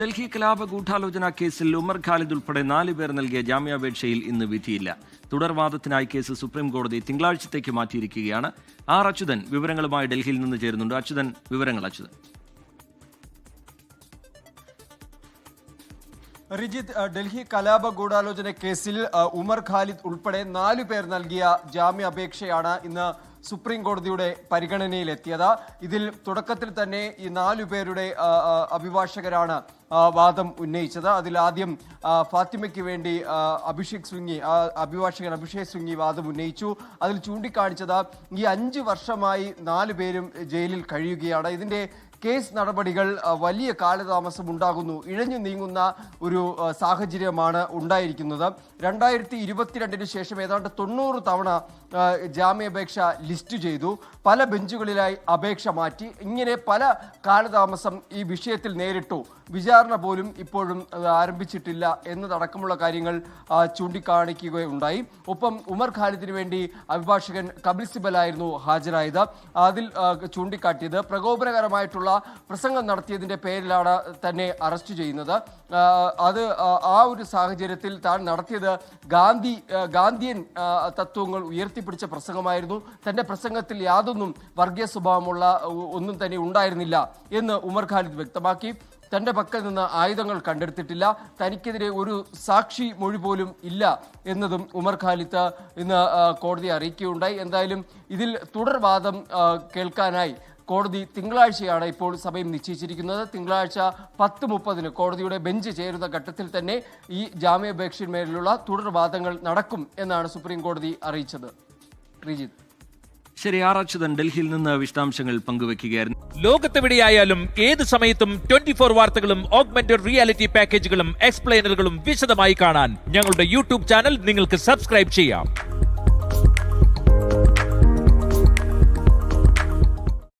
ഡൽഹി കലാപ ഗൂഢാലോചന കേസിൽ ഉമർ ഖാലിദ് ഉൾപ്പെടെ 4 പേർ നൽകിയ ജാമ്യാപേക്ഷയിൽ ഇന്ന് വിധിയില്ല. തുടർവാദത്തിനായി കേസ് സുപ്രീം കോടതി തിങ്കളാഴ്ചത്തേക്ക് മാറ്റിയിരിക്കുകയാണ്. ആർ അച്യുതൻ വിവരങ്ങളുമായി ഡൽഹിയിൽ നിന്ന് ചേരുന്നുണ്ട്. അച്യുതൻ, വിവരങ്ങൾ. അച്യുതൻ. റിജിത്ത്, ഡൽഹി കലാപ ഗൂഢാലോചന കേസിൽ ഉമർ ഖാലിദ് ഉൾപ്പെടെ 4 പേർ നൽകിയ ജാമ്യാപേക്ഷയാണ് ഇന്ന് സുപ്രീം കോടതിയുടെ പരിഗണനയിലെത്തിയത്. ഇതിൽ തുടക്കത്തിൽ തന്നെ ഈ 4 പേരുടെ അഭിഭാഷകരാണ് വാദം ഉന്നയിച്ചത്. അതിൽ ആദ്യം ഫാത്തിമയ്ക്ക് വേണ്ടി അഭിഭാഷകൻ അഭിഷേക് സിംഗ്വി വാദം ഉന്നയിച്ചു. അതിൽ ചൂണ്ടിക്കാണിച്ചത് ഈ 5 വർഷമായി 4 പേരും ജയിലിൽ കഴിയുകയാണ്. ഇതിന്റെ കേസ് നടപടികൾ വലിയ കാലതാമസം ഉണ്ടാകുന്നു, ഇഴഞ്ഞു നീങ്ങുന്ന ഒരു സാഹചര്യമാണ് ഉണ്ടായിരിക്കുന്നത്. 2022 ശേഷം ഏതാണ്ട് 90 തവണ ജാമ്യാപേക്ഷ ലിസ്റ്റ് ചെയ്തു. പല ബെഞ്ചുകളിലായി അപേക്ഷ മാറ്റി. ഇങ്ങനെ പല കാലതാമസം ഈ വിഷയത്തിൽ നേരിട്ടു. വിചാരണ പോലും ഇപ്പോഴും ആരംഭിച്ചിട്ടില്ല എന്നതടക്കമുള്ള കാര്യങ്ങൾ ചൂണ്ടിക്കാണിക്കുകയുണ്ടായി. ഒപ്പം ഉമർ ഖാലിദിന് വേണ്ടി അഭിഭാഷകൻ കപിൽ സിബലായിരുന്നു ഹാജരായത്. അതിൽ ചൂണ്ടിക്കാട്ടിയത് പ്രകോപനകരമായിട്ടുള്ള പ്രസംഗം നടത്തിയതിന്റെ പേരിലാണ് തന്നെ അറസ്റ്റ് ചെയ്യുന്നത്. അത് ആ ഒരു സാഹചര്യത്തിൽ താൻ നടത്തിയത് ഗാന്ധിയൻ തത്വങ്ങൾ ഉയർത്തിപ്പിടിച്ച പ്രസംഗമായിരുന്നു. തന്റെ പ്രസംഗത്തിൽ യാതൊന്നും വർഗീയ സ്വഭാവമുള്ള ഒന്നും തന്നെ ഉണ്ടായിരുന്നില്ല എന്ന് ഉമർ ഖാലിദ് വ്യക്തമാക്കി. തന്റെ പക്കൽ നിന്ന് ആയുധങ്ങൾ കണ്ടെടുത്തിട്ടില്ല, തനിക്കെതിരെ ഒരു സാക്ഷി മൊഴി പോലും ഇല്ല എന്നതും ഉമർ ഖാലിദ് ഇന്ന് കോടതിയെ അറിയിക്കുകയുണ്ടായി. എന്തായാലും ഇതിൽ തുടർവാദം കേൾക്കാനായി കോടതി തിങ്കളാഴ്ചയാണ് ഇപ്പോൾ സമയം നിശ്ചയിച്ചിരിക്കുന്നത്. തിങ്കളാഴ്ച 10:30 കോടതിയുടെ ബെഞ്ച് ചേരുന്ന ഘട്ടത്തിൽ തന്നെ ഈ ജാമ്യാപേക്ഷയിന്മേലുള്ള തുടർവാദങ്ങൾ നടക്കും എന്നാണ് സുപ്രീം കോടതി അറിയിച്ചത്. ശ്രീജിത്ത്. ശരി, ആർ അച്യുതൻ ഡൽഹിയിൽ നിന്ന് വിശദാംശങ്ങൾ പങ്കുവെക്കുകയായിരുന്നു. ലോകത്തെവിടെയായാലും ഏത് സമയത്തും 24 വാർത്തകളും ഓഗ്മെന്റഡ് റിയാലിറ്റി പാക്കേജുകളും എക്സ്പ്ലെയിനറുകളും വിശദമായി കാണാൻ ഞങ്ങളുടെ യൂട്യൂബ് ചാനൽ നിങ്ങൾക്ക് സബ്സ്ക്രൈബ് ചെയ്യാം.